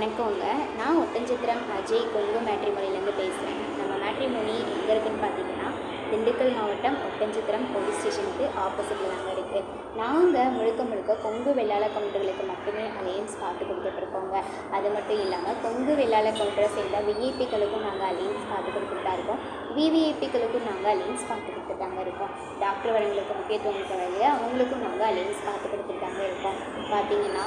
வணக்கங்க. நான் ஒட்டன்சத்திரம் அஜய் கொங்கு மேட்ரிமோனிலேருந்து பேசுகிறேன். நம்ம மேட்ரிமோனி எங்கே இருக்குதுன்னு பார்த்தீங்கன்னா, திண்டுக்கல் மாவட்டம் ஒட்டன்சத்திரம் போலீஸ் ஸ்டேஷனுக்கு ஆப்போசிட்டில் தாங்க இருக்குது. நாங்கள் முழுக்க கொங்கு வெள்ளாள கவுண்டர்களுக்கு மட்டுமே அலையன்ஸ் பார்த்து கொடுத்துட்ருக்கோங்க. அது மட்டும் இல்லாமல் கொங்கு வெள்ளாள கவுண்டரை சேர்ந்த விஐபிக்களுக்கும் நாங்கள் அலையன்ஸ் பார்த்து கொடுத்துட்டு தான் இருக்கோம். விவிஐபிக்களுக்கும் நாங்கள் அலையன்ஸ் பார்த்து கொடுத்துட்டு தாங்க இருக்கோம். டாக்டர் வரவங்களுக்கு முக்கியத்துவம் தரது அவங்களுக்கும் நாங்கள் அலையன்ஸ் பார்த்து கொடுத்துட்டு தாங்க இருக்கோம். பார்த்தீங்கன்னா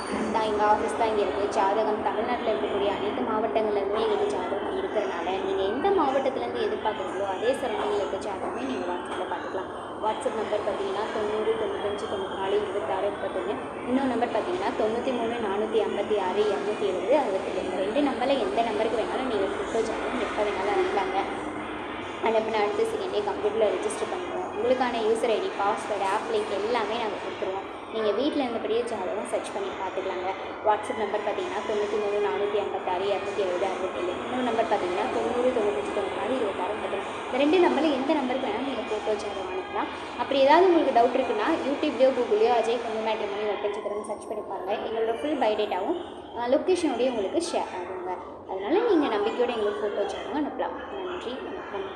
எங்கள் ஆஃபீஸ் தான் இங்கே இருக்குது. ஜாதகம் தமிழ்நாட்டில் இருக்கக்கூடிய அனைத்து மாவட்டங்கள்லேருந்துமே எங்களுக்கு ஜாதகம் இருக்கிறனால நீங்கள் எந்த மாவட்டத்துலேருந்து எதிர்பார்க்குறீங்களோ அதே சரௌண்டிங்கில் இருக்க ஜாதகமே நீங்கள் வாட்ஸ்அப்பில் பார்த்துக்கலாம். வாட்ஸ்அப் நம்பர் பார்த்தீங்கன்னா 90 95 94 26 31. இன்னொரு நம்பர் பார்த்தீங்கன்னா 93 456 270 62. ரெண்டு நம்பரில் எந்த நம்பருக்கு வேணாலும் நீங்கள் ஃபோட்டோ ஜாதகம் எப்போ வேணாலும் அனுப்பலாங்க. அனுப்பின அடுத்த செகண்டே கம்ப்யூட்டரில் ரெஜிஸ்டர் பண்ணுறோம். உங்களுக்கான user ID, password, app link எல்லாமே நாங்கள் கொடுத்துருவோம். நீங்கள் வீட்டில் இருந்தபடியே ஜாதகம் சர்ச் பண்ணி பார்த்துக்கலாங்க. வாட்ஸ்அப் நம்பர் பார்த்தீங்கன்னா 93 456 270 67. இன்னொரு நம்பர் பார்த்தீங்கன்னா 90 95 94 26 32. இந்த ரெண்டு நம்பரில் எந்த நம்பருக்கு வேணாலும் நீங்கள் ஃபோட்டோ ஜாதகம் அனுப்பலாம். அப்படி ஏதாவது உங்களுக்கு டவுட் இருக்குன்னா யூடியூப்லையோ கூகுள்லையோ அஜய் கொங்கு மேட்ரிமோனி ஒட்டன்சத்திரம் சர்ச் பண்ணி பாருங்கள். எங்களோட ஃபுல் பயோடேட்டாவும் லொக்கேஷனோடய உங்களுக்கு ஷேர் ஆகுங்க. அதனால் நீங்கள் நம்பிக்கையோடு எங்களுக்கு ஃபோட்டோ ஜாதகம் அனுப்பலாம். நன்றி, வணக்கம்.